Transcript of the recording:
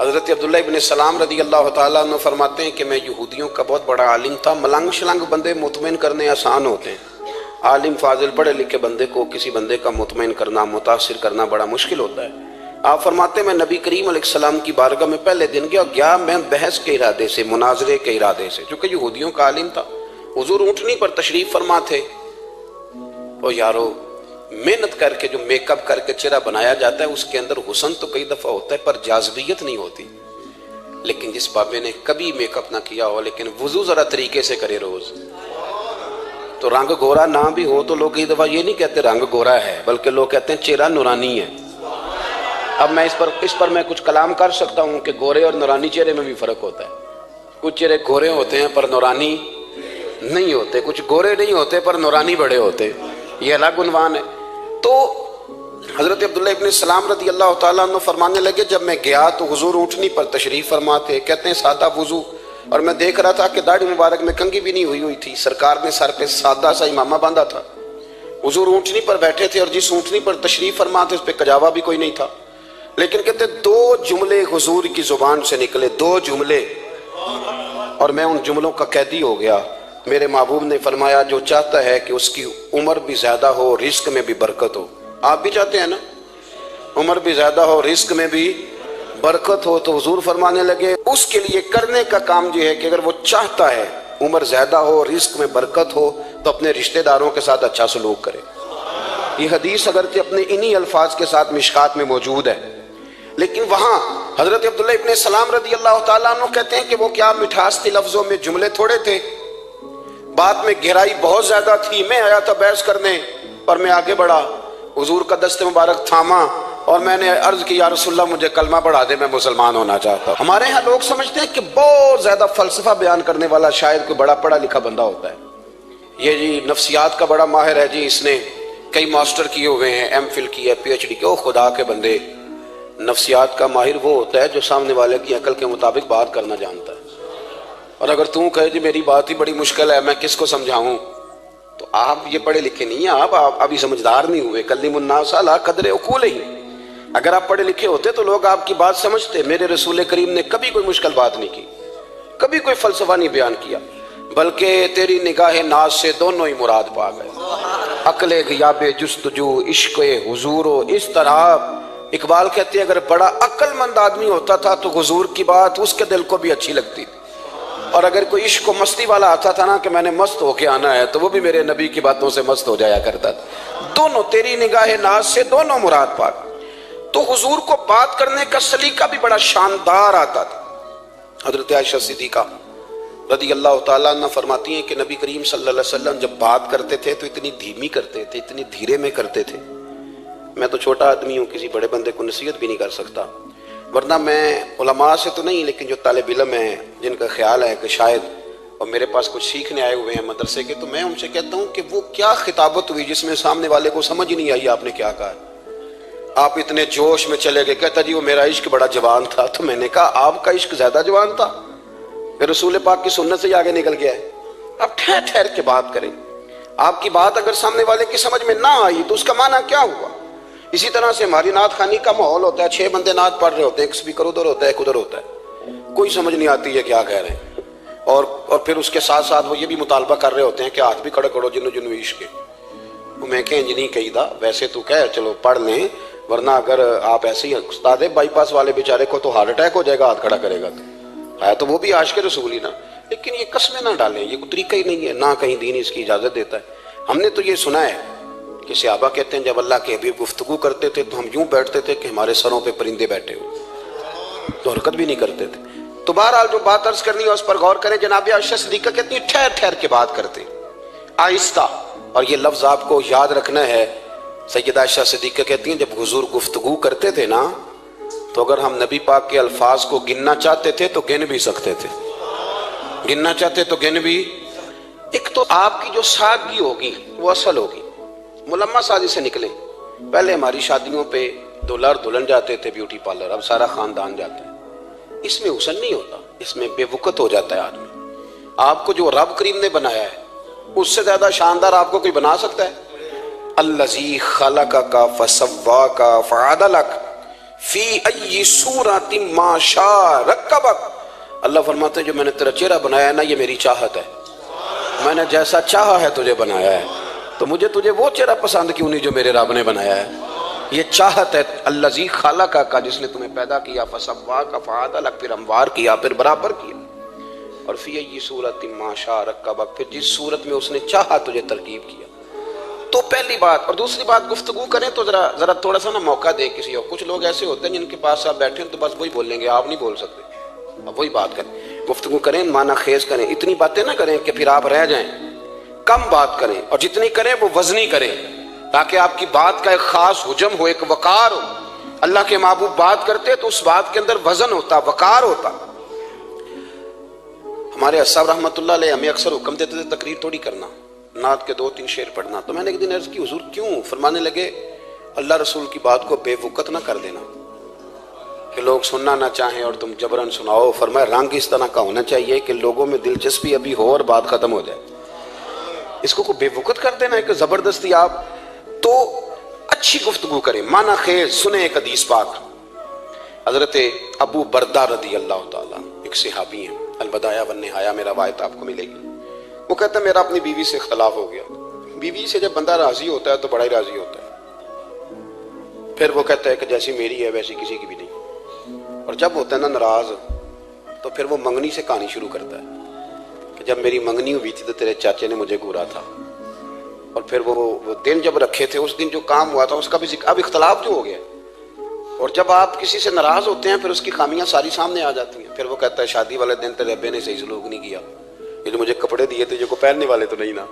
हज़रत अब्दुल्लाह इब्न सलाम रदी अल्लाह ताला अन्हु फरमाते हैं कि मैं यहूदियों का बहुत बड़ा आलिम था। मलंग शलंग बंदे मुतमईन करने आसान होते हैं, आलिम फाजिल पढ़े लिखे बंदे को किसी बंदे का मुतमईन करना, मुतासिर करना बड़ा मुश्किल होता है। आप फरमाते हैं मैं नबी करीम अलैहिस्सलाम की बारगाह में पहले दिन गया मैं बहस के इरादे से, मुनाजरे के इरादे से, चूँकि यहूदियों का आलिम था। हुजूर ऊँटनी पर तशरीफ फरमा थे। और यारो मेहनत करके जो मेकअप करके चेहरा बनाया जाता है उसके अंदर हुस्न तो कई दफ़ा होता है पर जाज़बियत नहीं होती। लेकिन जिस बाबे ने कभी मेकअप ना किया हो लेकिन वुज़ू ज़रा तरीके से करे रोज़, तो रंग गोरा ना भी हो तो लोग कई दफ़ा ये नहीं कहते रंग गोरा है, बल्कि लोग कहते हैं चेहरा नूरानी है। अब मैं इस पर मैं कुछ कलाम कर सकता हूँ कि गोरे और नूरानी चेहरे में भी फ़र्क होता है। कुछ चेहरे गोरे होते हैं पर नूरानी नहीं होते, कुछ गोरे नहीं होते पर नूरानी बड़े होते, ये अलग उन्वान है। तो हज़रत अब्दुल्लाह इब्न सलाम रदी अल्लाह ताला अन्हु फरमाने लगे जब मैं गया तो हुजूर ऊँटनी पर तशरीफ़ फरमा थे। कहते हैं सादा वुज़ू, और मैं देख रहा था कि दाढ़ी मुबारक में कंघी भी नहीं हुई थी। सरकार ने सर पे सादा सा इमामा बांधा था। हुजूर ऊँटनी पर बैठे थे और जिस ऊँटनी पर तशरीफ़ फरमा थे उस पर कजावा भी कोई नहीं था। लेकिन कहते दो जुमले हुजूर की ज़ुबान से निकले, दो जुमले, और मैं उन जुमलों का कैदी हो गया। मेरे महबूब ने फरमाया जो चाहता है कि उसकी उम्र भी ज़्यादा हो, रिस्क में भी बरकत हो। आप भी चाहते हैं ना उम्र भी ज़्यादा हो, रिस्क में भी बरकत हो, तो हुजूर फरमाने लगे उसके लिए करने का काम ये है कि अगर वो चाहता है उम्र ज़्यादा हो, रिस्क में बरकत हो, तो अपने रिश्तेदारों के साथ अच्छा सलूक करे। ये हदीस अगरचे अपने इन्हीं अल्फाज के साथ मिशकात में मौजूद है, लेकिन वहाँ हज़रत अब्दुल्ला इब्न सलाम रदी अल्लाह ताला अन्हु कहते हैं कि वो क्या मिठास थी लफ्ज़ों में, जुमले थोड़े थे, बात में गहराई बहुत ज्यादा थी। मैं आया था बहस करने पर मैं आगे बढ़ा, हुजूर का दस्ते मुबारक थामा और मैंने अर्ज की या रसूलल्लाह मुझे कलमा पढ़ा दे, मैं मुसलमान होना चाहता हूँ। हमारे यहाँ लोग समझते हैं कि बहुत ज्यादा फलसफा बयान करने वाला शायद कोई बड़ा पढ़ा लिखा बंदा होता है। ये जी नफ्सियात का बड़ा माहिर है जी, इसने कई मास्टर किए हुए हैं, एमफिल की है, PhD की। ओ खुदा के बंदे, नफ्सियात का माहिर वो होता है जो सामने वाले की अकल के मुताबिक बात करना जानता है। और अगर तू कहे जी मेरी बात ही बड़ी मुश्किल है, मैं किसको समझाऊं, तो आप ये पढ़े लिखे नहीं हैं, आप अभी समझदार नहीं हुए। कल्लिमुन्नास अला क़द्रि उक़ूलिही। अगर आप पढ़े लिखे होते तो लोग आपकी बात समझते। मेरे रसूल करीम ने कभी कोई मुश्किल बात नहीं की, कभी कोई फलसफा नहीं बयान किया, बल्कि तेरी निगाह नाज से दोनों ही मुराद पा गए। अक्ले ग़ियाबे जुस्तजू इश्क़े हुजूरो। इस तरह इकबाल कहते हैं अगर बड़ा अक्लमंद आदमी होता था तो हुजूर की बात उसके दिल को भी अच्छी लगती थी, और अगर कोई इश्क मस्ती वाला आता था ना कि मैंने मस्त होके आना है, तो वो भी मेरे नबी की बातों से मस्त हो जाया करता था। दोनों तेरी निगाह नाज से दोनों मुराद पाक। तो हुजूर को बात करने का सलीका भी बड़ा शानदार आता था। हजरत आयशा सिद्दीका रदी अल्लाह ताला अन्हा फरमाती हैं कि नबी करीम सल्लल्लाहु अलैहि वसल्लम जब बात करते थे तो इतनी धीमी करते थे, इतनी धीरे में करते थे। मैं तो छोटा आदमी हूँ, किसी बड़े बंदे को नसीहत भी नहीं कर सकता, वरना मैं उलमा से तो नहीं, लेकिन जो तालिब इल्म है जिनका ख्याल है कि शायद और मेरे पास कुछ सीखने आए हुए हैं मदरसे के, तो मैं उनसे कहता हूँ कि वो क्या खिताबत हुई जिसमें सामने वाले को समझ ही नहीं आई आपने क्या कहा। आप इतने जोश में चले गए, कहता जी वो मेरा इश्क बड़ा जवान था। तो मैंने कहा आपका इश्क ज्यादा जवान था, फिर रसूल पाक की सुन्नत से आगे निकल गया है। आप ठहर ठहर के बात करें। आपकी बात अगर सामने वाले की समझ में ना आई तो उसका माना क्या हुआ। इसी तरह से हमारी नात खानी का माहौल होता है, 6 बंदे नात पढ़ रहे होते हैं, एक स्पीकर उधर होता है एक उधर होता है, कोई समझ नहीं आती है क्या कह रहे हैं। और फिर उसके साथ साथ वो ये भी मुतालबा कर रहे होते हैं कि हाथ भी खड़े करो जिन्हों जिन्हों इश्क है। वो मैं कह नहीं कही दा, वैसे तो कह चलो पढ़ लें, वरना अगर आप ऐसे ही उस्ताद बाईपास वाले बेचारे को तो हार्ट अटैक हो जाएगा हाथ खड़ा करेगा, तो है तो वो भी आशिक रसूल ही ना। लेकिन ये कस्में ना डालें, ये कोई तरीका ही नहीं है, ना कहीं दीन इसकी इजाजत देता है। हमने तो ये सुना है कि सहाबा कहते हैं जब अल्लाह के हबीब गुफ्तगू करते थे तो हम यूं बैठते थे कि हमारे सरों पे परिंदे बैठे हुए, तो हरकत भी नहीं करते थे। तो बहरहाल जो बात अर्ज करनी है उस पर गौर करें। जनाब आयशा सिद्दीका कहती है ठहर ठहर के बात करते, आहिस्ता। और ये लफ्ज आपको याद रखना है, सैयदा आयशा सिद्दीका कहती हैं जब हुजूर गुफ्तगू करते थे ना, तो अगर हम नबी पाक के अल्फाज को गिनना चाहते थे तो गिन भी सकते थे, गिनना चाहते तो गिन भी। एक तो आपकी जो सादगी होगी वो असल होगी, मुलम्मा साजी से निकले। पहले हमारी शादियों पे दूल्हा दुल्हन जाते थे ब्यूटी पार्लर, अब सारा खानदान जाता है। इसमें हुस्न नहीं होता, इसमें बेवकत हो जाता है आदमी। आपको जो रब करीम ने बनाया है उससे ज्यादा शानदार आपको कोई बना सकता है? अल्लज़ी खलक़का फसव्वाका फ़अदलक फी अय्यि सूरतिन मा शा रक्कबक। अल्लाह फरमाते हैं जो मैंने तेरा चेहरा बनाया है ना, ये मेरी चाहत है, मैंने जैसा चाहा है तुझे बनाया है, तो मुझे तुझे वो चेहरा पसंद क्यों नहीं जो मेरे रब ने बनाया है। ये चाहत है। अल्लज़ी खालका का, जिसने तुम्हें पैदा किया, फसव्वा का फ़अदलक, फिर हमवार किया, फिर बराबर किया। और फी अय्यि सूरतिन मा शा रक्कबक, फिर जिस सूरत में उसने चाहा तुझे तरकीब किया। तो पहली बात। और दूसरी बात, गुफ्तगू करें तो जरा थोड़ा सा ना मौका दे किसी और। कुछ लोग ऐसे होते हैं जिनके पास आप बैठे हैं तो बस वही बोलेंगे, आप नहीं बोल सकते। अब वही बात करें, गुफ्तगू करें, माना खेज करें, इतनी बातें ना करें कि फिर आप रह जाएं। कम बात करें और जितनी करें वो वजनी करें, ताकि आपकी बात का एक खास हुजम हो, एक वकार हो। अल्लाह के महबूब बात करते तो उस बात के अंदर वजन होता, वकार होता। हमारे अस्साब रहमतुल्लाह अलैह हमें अक्सर हुक्म देते थे तकरीर थोड़ी करना, नात के 2-3 शेर पढ़ना। तो मैंने एक दिन अर्ज की, हुजूर क्यों? फरमाने लगे अल्लाह रसूल की बात को बेवकत ना कर देना कि लोग सुनना ना चाहें और तुम जबरन सुनाओ। फरमाया रंग इस तरह का होना चाहिए कि लोगों में दिलचस्पी अभी हो और बात खत्म हो जाए। इसको को बेवकत कर देना है कि जबरदस्ती आप। तो अच्छी गुफ्तगू करें, माना खेज सुने। एक हदीस पाक, हजरत अबू बरदा रदी अल्लाह ताला, एक सहाबी हैं, अल-बदाया वन निहाया में रवायत आपको मिलेगी। वो कहता है मेरा अपनी बीवी से इख्तलाफ हो गया। बीवी से जब बंदा राजी होता है तो बड़ा ही राजी होता है। फिर वो कहता है कि जैसी मेरी है वैसी किसी की भी नहीं। और जब होता है ना नाराज, तो फिर वो मंगनी से कहानी शुरू करता है कि जब मेरी मंगनी हुई थी तो तेरे चाचे ने मुझे घूरा था। और फिर वो दिन जब रखे थे, उस दिन जो काम हुआ था उसका भी जिक्र। अब इख्तलाफ जो हो गया, और जब आप किसी से नाराज होते हैं फिर उसकी खामियां सारी सामने आ जाती हैं। फिर वो कहता है शादी वाले दिन तेरे अब्बे ने सही सलूक नहीं किया, ये जो मुझे कपड़े दिए थे जो को पहनने वाले तो नहीं ना।